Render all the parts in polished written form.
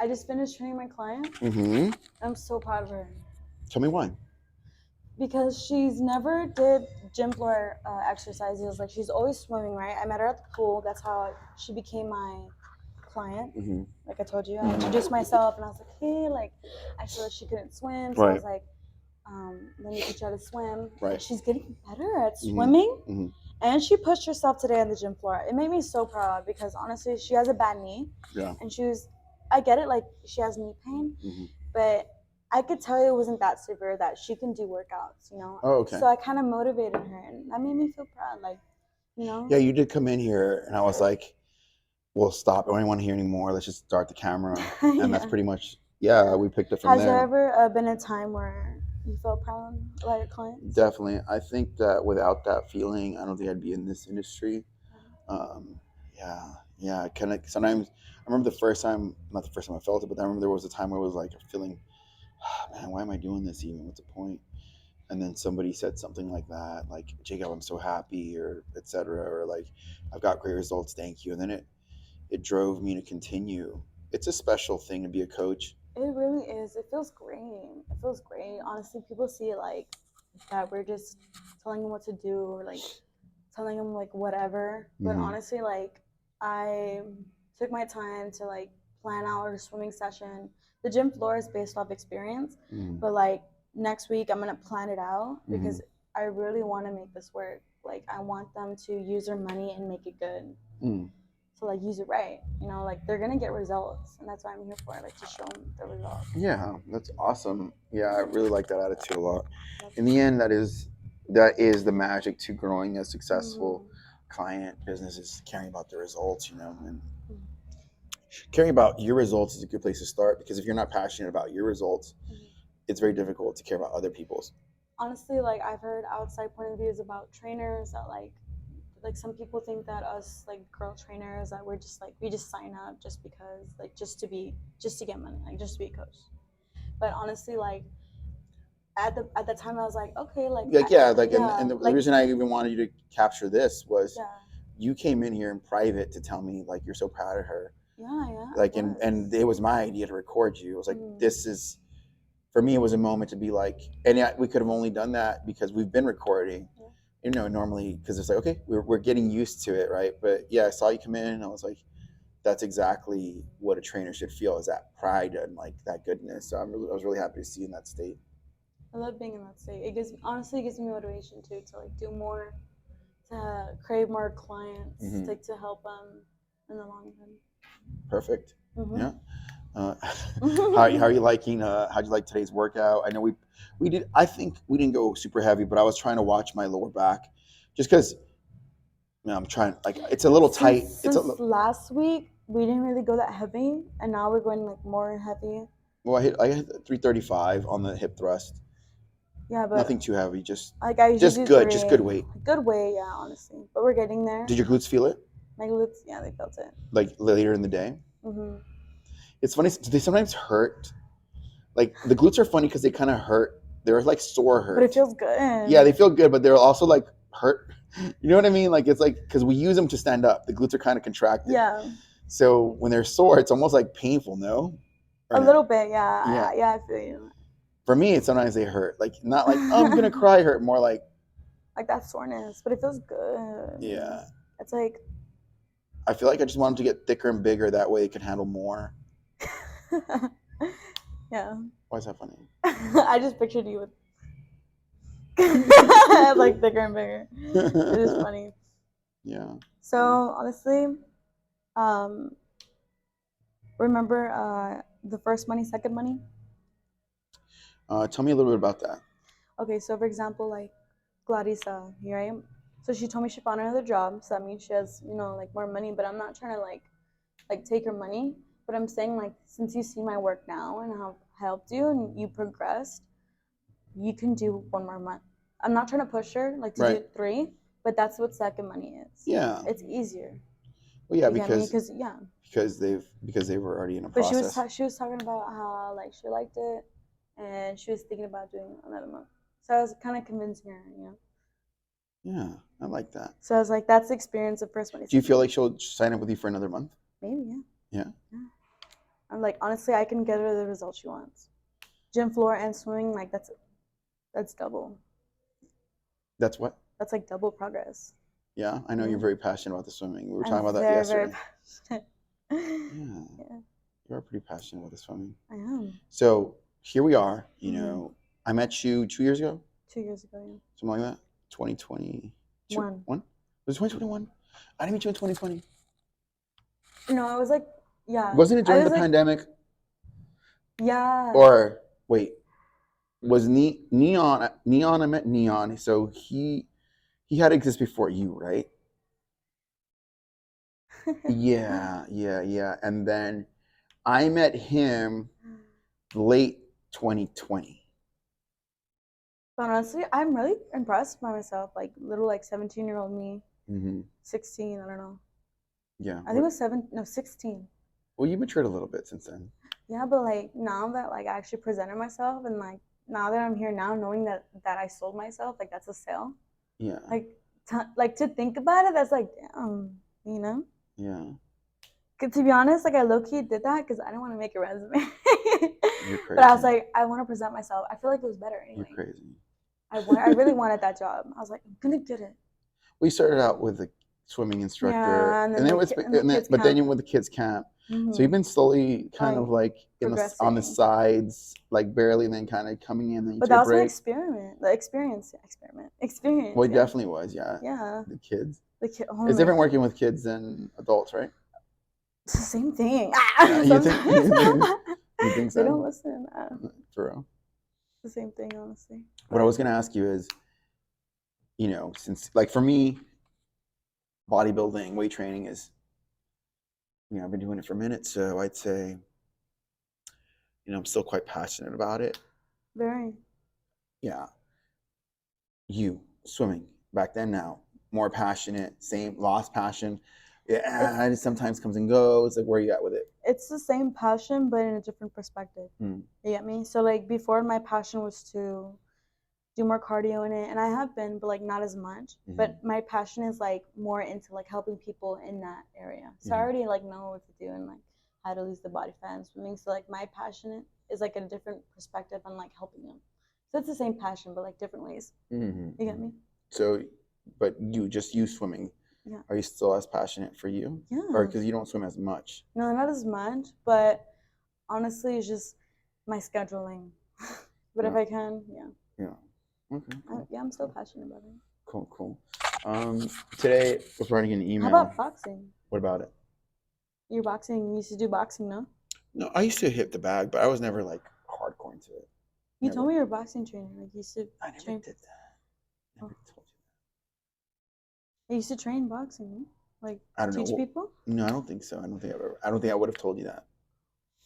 I just finished training my client. Mm-hmm. I'm so proud of her. Tell me why. Because she's never did gym floor exercises. Like she's always swimming, right? I met her at the pool. That's how she became my client. Mm-hmm. Like I told you, I introduced myself and I was like, hey, like I saw that she couldn't swim, so I Right. was like, let me teach her how to swim. Right. And she's getting better at swimming. Mm-hmm. And she pushed herself today on the gym floor. It made me so proud because honestly, she has a bad knee. Yeah. And I get it, like she has knee pain, but I could tell it wasn't that severe that she can do workouts, you know? Oh, okay. So I kind of motivated her and that made me feel proud, like, you know? Yeah, you did come in here and I was like, well, stop. I don't want to hear anymore. Let's just start the camera. And that's pretty much, we picked up from Has there. there ever been a time where you felt proud about your clients? Definitely. I think that without that feeling, I don't think I'd be in this industry. Kind of sometimes I remember the first time, not the first time I felt it, but I remember there was a time where it was like a feeling, man, why am I doing this even? What's the point? And then somebody said something like that, like, Jacob, I'm so happy, or etc., or like, I've got great results, thank you. And then it drove me to continue. It's a special thing to be a coach. It really is. It feels great. It feels great. Honestly, people see it like that we're just telling them what to do or like telling them like whatever. But honestly, like I took my time to like plan out our swimming session. The gym floor is based off experience, but like next week I'm gonna plan it out because I really want to make this work. Like I want them to use their money and make it good. So like use it right, you know, like they're gonna get results, and that's what I'm here for, like to show them the results. Yeah, that's awesome. Yeah, I really like that attitude a lot. In the end, that is the magic to growing a successful client business, is caring about the results, you know, and caring about your results is a good place to start, because if you're not passionate about your results, it's very difficult to care about other people's. Honestly, like I've heard outside point of views about trainers that like some people think that us like girl trainers that we're just like we just sign up just because like just to get money, like just to be a coach. But honestly, like at the time I was like, okay, And the reason I even wanted you to capture this was you came in here in private to tell me like you're so proud of her. Like, and it was my idea to record you. It was like, this is, for me, it was a moment to be like, and yeah, we could have only done that because we've been recording, you know, normally, because it's like, okay, we're getting used to it, right? But yeah, I saw you come in and I was like, that's exactly what a trainer should feel, is that pride and like that goodness. So I was really happy to see you in that state. I love being in that state. It gives me motivation too to like do more, to crave more clients, like to help them in the long run. Perfect. Yeah. How are you liking? How'd you like today's workout? I know we did. I think we didn't go super heavy, but I was trying to watch my lower back, just because. You know, I'm trying. Like, it's a little tight. Since last week we didn't really go that heavy, and now we're going like more heavy. Well, I hit 335 on the hip thrust. Yeah, but nothing too heavy. Just like I usually just do just good weight. Good weight, yeah, honestly. But we're getting there. Did your glutes feel it? My glutes, yeah, they felt it. Like later in the day. It's funny. They sometimes hurt. Like the glutes are funny because they kind of hurt. They're like sore hurt. But it feels good. Yeah, they feel good, but they're also like hurt. You know what I mean? Like, it's like, because we use them to stand up. The glutes are kind of contracted. Yeah. So when they're sore, it's almost like painful, no? A little bit, yeah. Yeah, I feel you. For me, it's sometimes they hurt. Like, not like, oh, I'm going to cry hurt. More like that soreness, but it feels good. Yeah. It's like, I feel like I just want them to get thicker and bigger. That way it can handle more. Yeah. Why is that funny? I just pictured you with like thicker and bigger. It is funny. Yeah. So honestly, remember the first money, second money? Tell me a little bit about that. Okay, so for example, like Clarissa, right? So she told me she found another job, so that means she has, you know, like more money. But I'm not trying to like take her money. But I'm saying, like, since you see my work now and how I helped you and you progressed, you can do one more month. I'm not trying to push her like to do 3, but that's what second money is. Yeah. It's easier. Well, yeah, because they were already in a process. But she was talking about how like she liked it, and she was thinking about doing another month. So I was kind of convincing her, you know. Yeah, I like that. So I was like, that's the experience of first money. Do you feel like she'll sign up with you for another month? Maybe, yeah. Yeah. Yeah. I'm like, honestly, I can get her the results she wants. Gym floor and swimming, like that's double. That's what? That's like double progress. Yeah, I know you're very passionate about the swimming. We were talking about that very, yesterday. Very passionate. Yeah. You are pretty passionate about the swimming. I am. So here we are. You know, I met you 2 years ago. 2 years ago, yeah. Something like that. 2020. One. Was it 2021? I didn't meet you in 2020. No, I was like, yeah. Wasn't it during the pandemic? Yeah. Or wait, was Neon? I met Neon. So he had to exist before you, right? Yeah. And then I met him late 2020. But honestly, I'm really impressed by myself. Like little, like 17-year-old me, 16. I don't know. Yeah. I think it was 16. Well, you matured a little bit since then. Yeah, but like now that like I actually presented myself, and like now that I'm here now, knowing that I sold myself, like that's a sale. Yeah. Like to think about it, that's like damn, you know. Yeah. To be honest, like I low key did that because I didn't want to make a resume. You're crazy. But I was like, I want to present myself. I feel like it was better anyway. You're crazy. I really wanted that job. I was like, I'm gonna get it. We started out with a swimming instructor, and then you went to kids camp. So you've been slowly kind of like on the sides, like barely, and then kind of coming in. But that was my experiment. Well, it definitely was, yeah. Yeah. The kids. Oh, it's different working with kids than adults, right? It's the same thing. Yeah, you think so? They don't listen. For real. It's the same thing, honestly. What I was gonna ask you is, you know, since like for me, bodybuilding, weight training is, you know, I've been doing it for a minute, so I'd say, you know, I'm still quite passionate about it. Very. Yeah. You swimming back then, now more passionate, same, lost passion. Yeah, it sometimes comes and goes. Like, where are you at with it? It's the same passion, but in a different perspective. You get me? So like before, my passion was to do more cardio in it, and I have been, but like not as much. But my passion is like more into like helping people in that area. So I already like know what to do and like how to lose the body fat and swimming. So like my passion is like a different perspective on like helping them. So it's the same passion, but like different ways. You get me? So, but you swimming. Yeah. Are you still as passionate for you? Yeah. Or because you don't swim as much? No, not as much. But honestly, it's just my scheduling. But if I can, yeah. Yeah. Okay. Cool. Yeah, I'm still passionate about it. Cool. Today I was writing an email. How about boxing? What about it? You're boxing. You used to do boxing, no? No, I used to hit the bag, but I was never like hardcore into it. You told me you're a boxing trainer. Like you used to I never did that. Never told you that. You used to train boxing, like teach people? No, I don't think so. I don't think I would have told you that.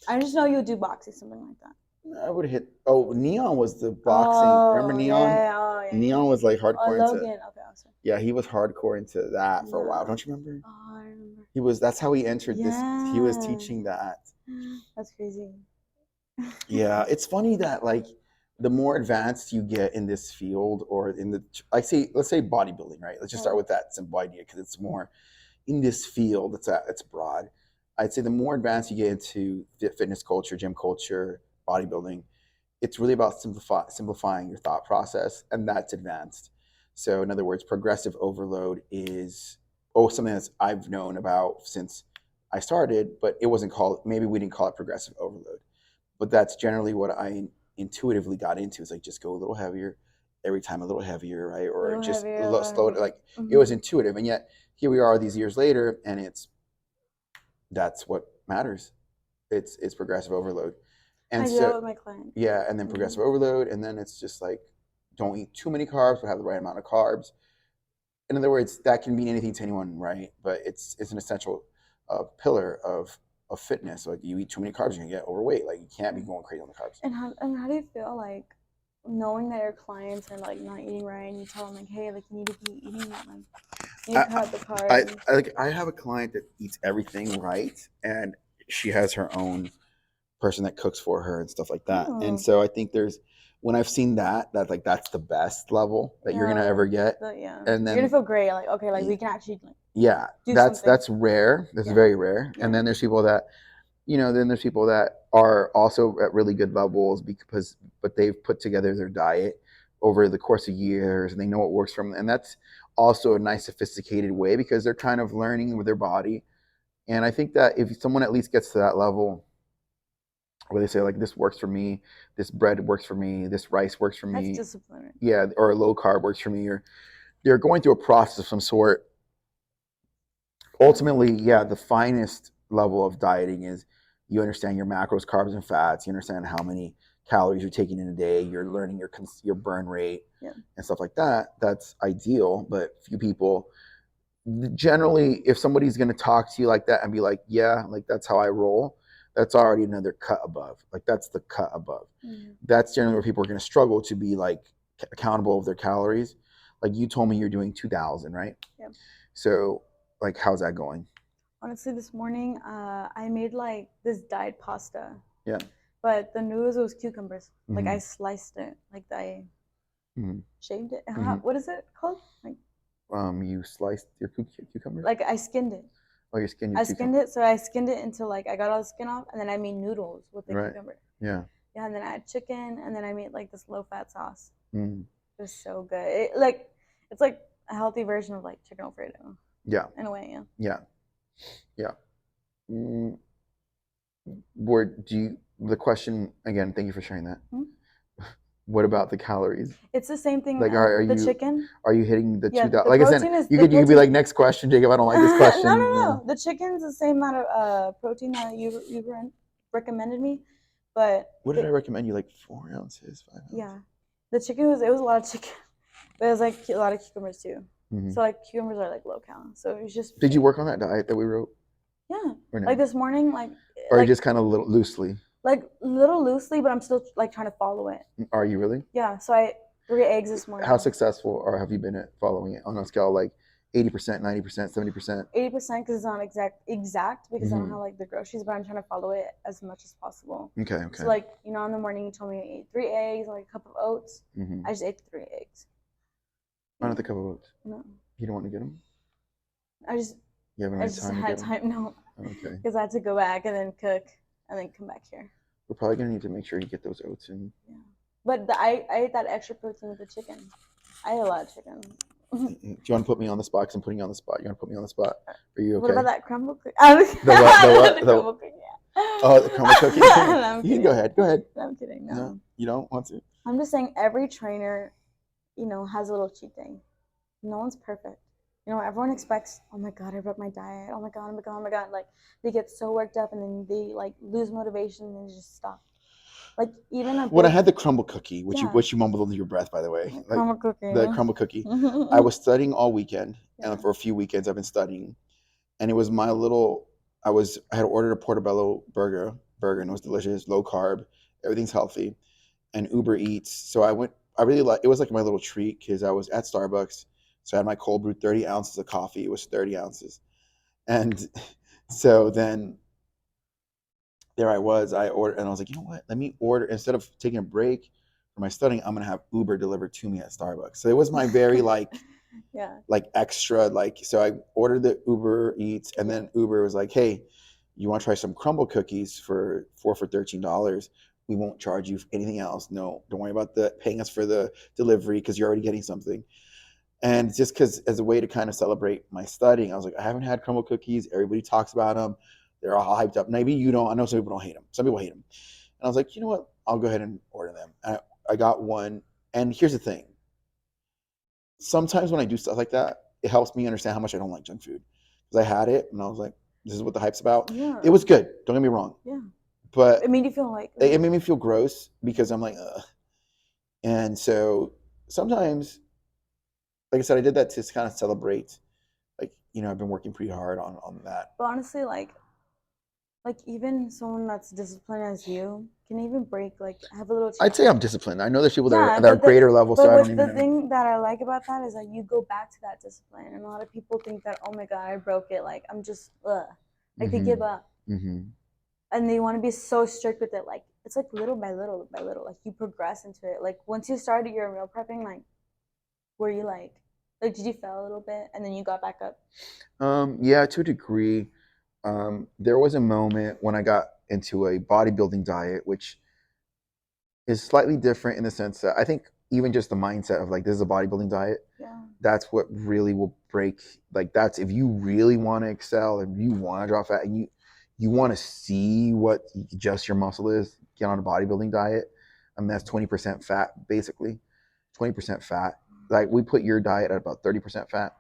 I just know you would do boxing, something like that. I would have hit. Oh, Neon was the boxing. Remember Neon? Yeah, Neon was like hardcore into. Logan. Okay, awesome. Yeah, he was hardcore into that for a while. Don't you remember? Oh, I remember. He was. That's how he entered this. He was teaching that. That's crazy. Yeah, it's funny that like the more advanced you get in this field, or in the let's say bodybuilding, right? Let's just start with that simple idea because it's more in this field. It's broad. I'd say the more advanced you get into fitness culture, gym culture, bodybuilding, it's really about simplifying your thought process, and that's advanced. So in other words, progressive overload is something that I've known about since I started, but it wasn't called, maybe we didn't call it progressive overload, but that's generally what I intuitively got into, is like just go a little heavier every time, a little heavier, right? Or just slow it, like it was intuitive. And yet here we are these years later, and that's what matters. It's progressive overload. And I do that with my clients. Yeah, and then progressive overload, and then it's just like, don't eat too many carbs, but have the right amount of carbs. In other words, that can mean anything to anyone, right? But it's an essential pillar of fitness. Like, you eat too many carbs, you're gonna get overweight. Like, you can't be going crazy on the carbs. And how do you feel like knowing that your clients are like not eating right, and you tell them like, hey, like you need to be eating that, like you cut out the carbs? I have a client that eats everything right, and she has her own person that cooks for her and stuff like that. And so I think when I've seen that like that's the best level that you're gonna ever get. And then you're gonna feel great, like we can actually that's rare. That's very rare. And then there's people that then there's people that are also at really good levels but they've put together their diet over the course of years and they know what works for them. And that's also a nice sophisticated way because they're kind of learning with their body. And I think that if someone at least gets to that level where they say like, this works for me, this bread works for me, this rice works for me. That's discipline. Yeah, or low carb works for me, or they're going through a process of some sort. Ultimately, yeah, the finest level of dieting is you understand your macros, carbs, and fats. You understand how many calories you're taking in a day. You're learning your burn rate and stuff like that. That's ideal, but few people. Generally, if somebody's going to talk to you like that and be like, yeah, like that's how I roll, that's already another cut above. Like that's the cut above. Mm-hmm. That's generally where people are going to struggle to be like accountable of their calories. Like you told me you're doing 2,000, right? Yeah. So like, how's that going? Honestly, this morning, I made like this diet pasta. Yeah. But the noodles was cucumbers. Mm-hmm. Like I sliced it. Like I shaved it. Mm-hmm. What is it called? Like you sliced your cucumber? Like I skinned it. Oh, you skinned your cucumber? Skinned it. So I skinned it until like I got all the skin off, and then I made noodles with the cucumber. Yeah. Yeah, and then I had chicken, and then I made like this low-fat sauce. It was so good. It's like a healthy version of like chicken Alfredo. Yeah. In a way, yeah. Yeah. Yeah. The question again? Thank you for sharing that. Mm-hmm. What about the calories? It's the same thing. Like, the chicken. Are you hitting the 2,000? Like I said, you could be like, next question, Jacob. I don't like this question. No. The chicken's the same amount of protein that you recommended me, but what did I recommend you? Like 4 ounces, 5 ounces. Yeah, the chicken was a lot of chicken, but it was like a lot of cucumbers too. Mm-hmm. So like cucumbers are like low cal. So it was just. Did you work on that diet that we wrote? Yeah. No? Like this morning, like. Or just kind of loosely. Like little loosely, but I'm still like trying to follow it. Are you really? Yeah. So I 3 eggs this morning. How successful or have you been at following it on a scale like 80%, 90%, 70%? 80% because it's not exact because I don't have like the groceries, but I'm trying to follow it as much as possible. Okay. So like in the morning you told me I ate 3 eggs, like a cup of oats. I just ate 3 eggs. Why not the cup of oats? No. You don't want to get them? I just. You haven't had time. Had time. No. Okay. Because I had to go back and then cook and then come back here. We're probably gonna need to make sure you get those oats in. Yeah. But I ate that extra protein with the chicken. I ate a lot of chicken. Do you want to put me on the spot? Because I'm putting you on the spot. You want to put me on the spot? Are you okay? What about that crumble cookie? The crumble cookie. Oh, the crumble cookie. No, you can go ahead. No, I'm kidding. No, you don't want to. I'm just saying every trainer, has a little cheat day. No one's perfect. Everyone expects, oh my God, I broke my diet. Oh my God, oh my God, oh my God. Like, they get so worked up and then they, like, lose motivation and they just stop. Like, even when I had the crumble cookie, which you mumbled under your breath, by the way. Like, crumble cookie. The crumble cookie. I was studying all weekend, and for a few weekends I've been studying. And it was my little, I had ordered a portobello burger, and it was delicious, low carb, everything's healthy, and Uber Eats. So it was like my little treat because I was at Starbucks. So I had my cold brew 30 ounces of coffee. It was 30 ounces. And so then there I was. I ordered, and I was like, you know what? Let me order. Instead of taking a break for my studying, I'm going to have Uber delivered to me at Starbucks. So it was my very like extra, so I ordered the Uber Eats, and then Uber was like, hey, you want to try some crumble cookies for $13? We won't charge you for anything else. No, don't worry about paying us for the delivery because you're already getting something. And just because as a way to kind of celebrate my studying, I was like, I haven't had crumble cookies. Everybody talks about them. They're all hyped up. Maybe you don't. I know some people don't hate them. Some people hate them. And I was like, you know what? I'll go ahead and order them. And I got one. And here's the thing. Sometimes when I do stuff like that, it helps me understand how much I don't like junk food. Because I had it and I was like, this is what the hype's about. Yeah. It was good. Don't get me wrong. Yeah. But it made you feel like it made me feel gross because I'm like, ugh. And so sometimes, like I said, I did that to kind of celebrate. Like, I've been working pretty hard on that. But honestly, like even someone that's disciplined as you can even break, have a little. I'd say I'm disciplined. I know there's people that are greater level. So I don't even. The thing that I like about that is that you go back to that discipline, and a lot of people think that, oh my God, I broke it. Like I'm just they give up, and they want to be so strict with it. Like it's like little by little by little. Like you progress into it. Like once you started your meal prepping, like were you like did you fail a little bit and then you got back up? Yeah, to a degree. there was a moment when I got into a bodybuilding diet, which is slightly different in the sense that I think even just the mindset of like this is a bodybuilding diet, that's what really will break. Like that's if you really want to excel and you want to drop fat and you want to see what just your muscle is, get on a bodybuilding diet. I mean that's 20% fat basically, 20% fat. Like we put your diet at about 30% fat,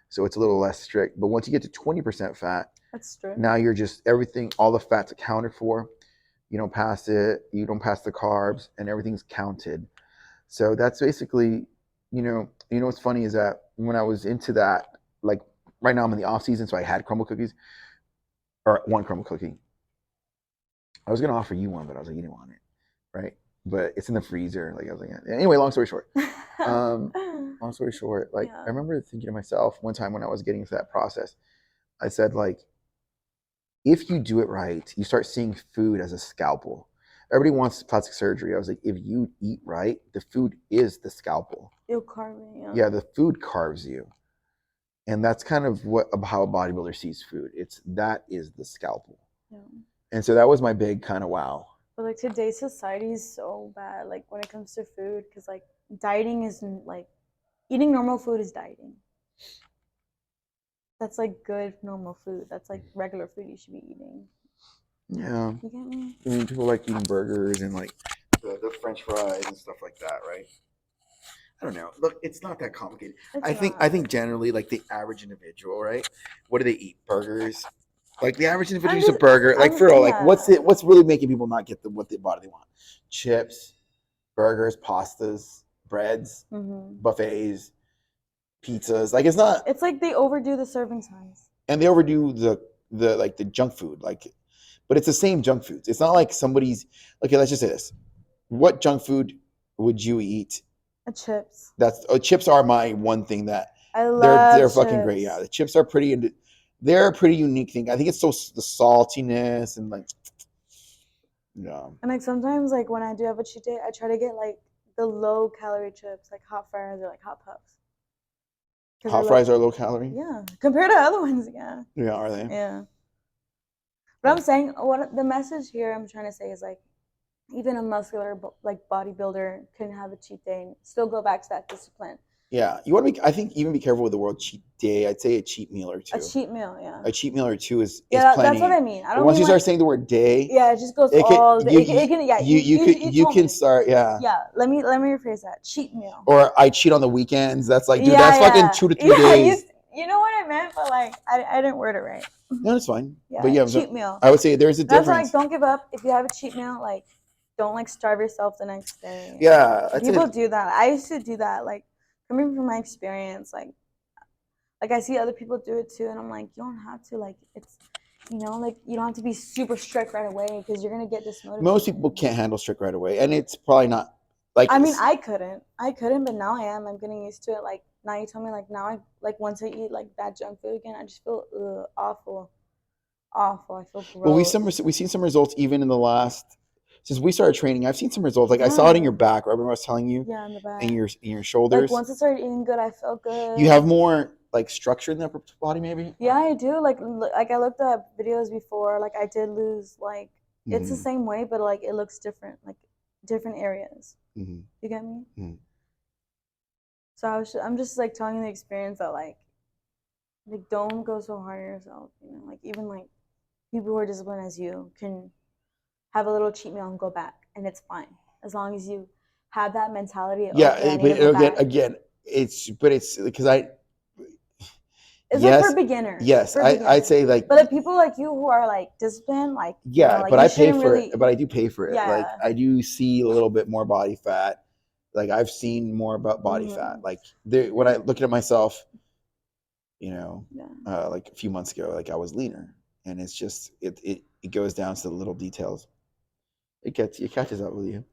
so it's a little less strict. But once you get to 20% fat, that's strict. Now you're just everything, all the fat's accounted for. You don't pass it, you don't pass the carbs, and everything's counted. So that's basically, what's funny is that when I was into that, like right now I'm in the off season, so I had crumble cookies, or one crumble cookie. I was gonna offer you one, but I was like, you didn't want it, right? But it's in the freezer. Like I was like, yeah. Anyway, long story short, like I remember thinking to myself one time when I was getting into that process, I said like, if you do it right, you start seeing food as a scalpel. Everybody wants plastic surgery. I was like, if you eat right, the food is the scalpel. It'll carve you. Yeah, the food carves you. And that's kind of how a bodybuilder sees food. That is the scalpel. Yeah. And so that was my big kind of wow. But like today's society is so bad, like when it comes to food, because like dieting isn't like eating normal food is dieting. That's like good normal food. That's like regular food you should be eating. Yeah. You get me? I mean, people like eating burgers and like the French fries and stuff like that, right? I don't know. Look, it's not that complicated. I think generally, like the average individual, right? What do they eat? Burgers. Like the average individual eats a burger. Like for real, like what's really making people not get what they want? Chips, burgers, pastas, breads, buffets, pizzas. Like it's not. It's like they overdo the serving size. And they overdo the like the junk food, like, but it's the same junk foods. It's not like somebody's. Okay, let's just say this: what junk food would you eat? Chips. Chips are my one thing that I love. They're fucking great. Yeah, the chips are pretty. They're a pretty unique thing. I think it's so the saltiness and like. Yeah. And like sometimes like when I do have a cheat day, I try to get like the low calorie chips, like hot fries or like hot puffs. Hot fries are low calorie? Yeah, compared to other ones, yeah. Yeah, are they? Yeah. But I'm saying, what the message here I'm trying to say is like, even a muscular like bodybuilder can have a cheat day and still go back to that discipline. Yeah, you want to be. I think even be careful with the word cheat day. I'd say a cheat meal or two. A cheat meal, yeah. A cheat meal or two is plenty. That's what I mean. I don't once mean you start saying the word day, yeah, it just goes all day. You can start. Yeah. Yeah. Let me rephrase that. Cheat meal. Or I cheat on the weekends. That's like, dude, that's fucking 2 to 3 days. You know what I meant, but like I didn't word it right. No, that's fine. Yeah, but yeah, cheat meal. I would say there's a difference. That's like, don't give up. If you have a cheat meal, like don't like starve yourself the next day. Yeah, people do that. I used to do that. Like coming from my experience, like I see other people do it too, and I'm like, you don't have to. Like it's, like you don't have to be super strict right away because you're gonna get dismotivated. Most people can't handle strict right away, and it's probably not. Like I mean, I couldn't, but now I am. I'm getting used to it. Like now you tell me, like now I like once I eat like that junk food again, I just feel awful. I feel gross. Well, we've seen some results even in the last since we started training. I've seen some results. Like I saw it in your back. Remember I was telling you? Yeah, in the back. And your shoulders. Like once I started eating good, I felt good. You have more like structure in the upper body, maybe. Yeah, I do. Like I looked at videos before. Like I did lose like it's the same way, but like it looks different, like different areas. You get me? So I'm just like telling you the experience that like don't go so hard on yourself. Like even like people who are disciplined as you can have a little cheat meal and go back, and it's fine as long as you have that mentality. Yeah, but again, it's because it's like for beginners. Yes, I'd say like. But the people like you who are like disciplined, like like, but I pay for it. But I do pay for it. Yeah. Like I do see a little bit more body fat. Like I've seen more about body fat. Like when I look at myself, like a few months ago, like I was leaner, and it's just it goes down to the little details. It catches up with you.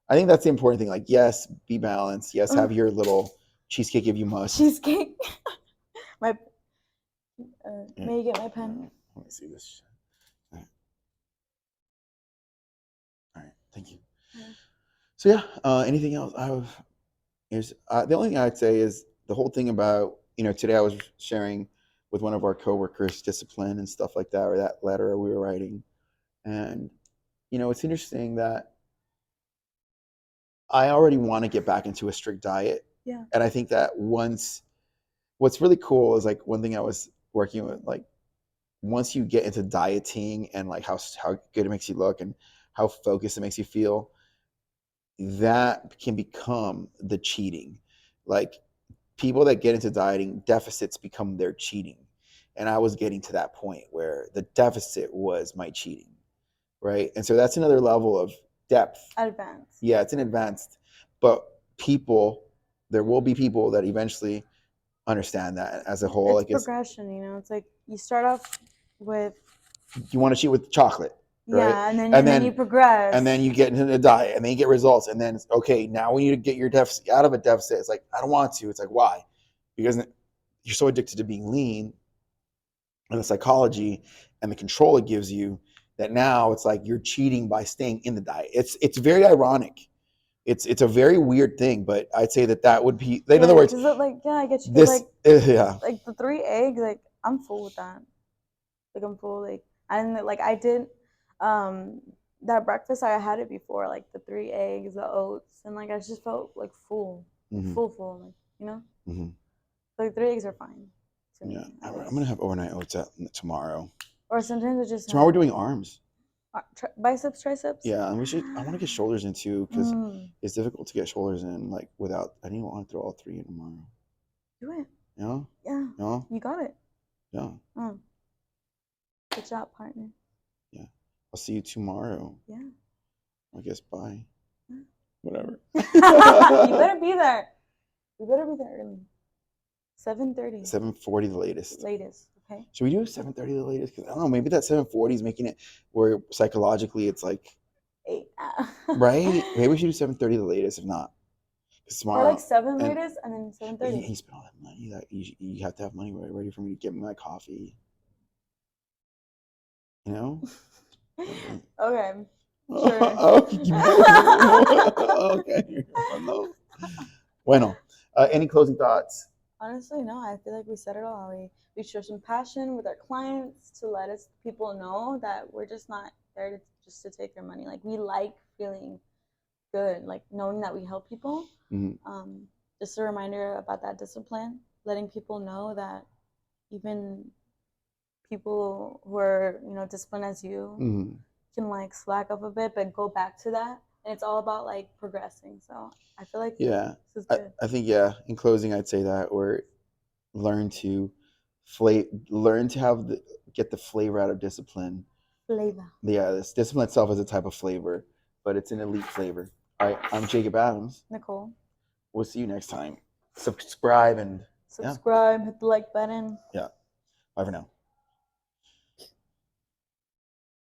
I think that's the important thing. Like yes, be balanced. Yes, have your little cheesecake if you must. Cheesecake. May you get my pen? Let me see this. All right. Thank you. So yeah, anything else? The only thing I'd say is the whole thing about today I was sharing with one of our coworkers, discipline and stuff like that, or that letter we were writing. And, it's interesting that I already want to get back into a strict diet. Yeah. And I think that what's really cool is like one thing I was working with, like once you get into dieting and like how good it makes you look and how focused it makes you feel, that can become the cheating. Like people that get into dieting, deficits become their cheating. And I was getting to that point where the deficit was my cheating, right? And so that's another level of depth. Advanced. Yeah, it's an advanced. But there will be people that eventually understand that as a whole. It's progression, it's like you start off with... You want to cheat with chocolate, right? Yeah, and then you progress. And then you get into the diet, and then you get results. And then, okay, now we need to get your deficit out of a deficit. It's like, I don't want to. It's like, why? Because you're so addicted to being lean and the psychology and the control it gives you that now it's like you're cheating by staying in the diet. It's very ironic. It's a very weird thing, but I'd say that would be, in other words, like, yeah, I get you. This, like the 3 eggs, like I'm full with that. Like I'm full, like, and like I did, that breakfast I had it before, like the 3 eggs, the oats, and like I just felt like full, full, like like 3 eggs are fine. Yeah, I'm gonna have overnight oats tomorrow. Or sometimes it's just tomorrow we're doing arms. Biceps, triceps. Yeah, and I want to get shoulders in too because it's difficult to get shoulders in like without. I didn't want to throw all 3 in tomorrow. Do it. Yeah. Yeah. No. You got it. Yeah. Good job, partner. Yeah. I'll see you tomorrow. Yeah. I guess bye. Yeah. Whatever. You better be there. You better be there early. 7:30. 7:40 the latest. Okay. Should we do 7:30 the latest? Because I don't know, maybe that 7:40 is making it where psychologically it's like 8. Right? Maybe we should do 7:30 the latest, if not. Tomorrow. Or like 7 latest and then 7:30. You spent all that money that you have to have money ready for me to get me my coffee. You know? Okay. Sure. Okay. Bueno. Any closing thoughts? Honestly, no. I feel like we said it all. We show some passion with our clients to let people know that we're just not there just to take their money. Like we like feeling good, like knowing that we help people. Just a reminder about that discipline, letting people know that even people who are disciplined as you can like slack up a bit but go back to that, and it's all about like progressing. So I feel like this is good. I think in closing I'd say that we're learn to get the flavor out of discipline. This discipline itself is a type of flavor, but it's an elite flavor. All right, I'm Jacob Adams. Nicole. We'll see you next time. Subscribe, hit the like button. Yeah. Bye for now.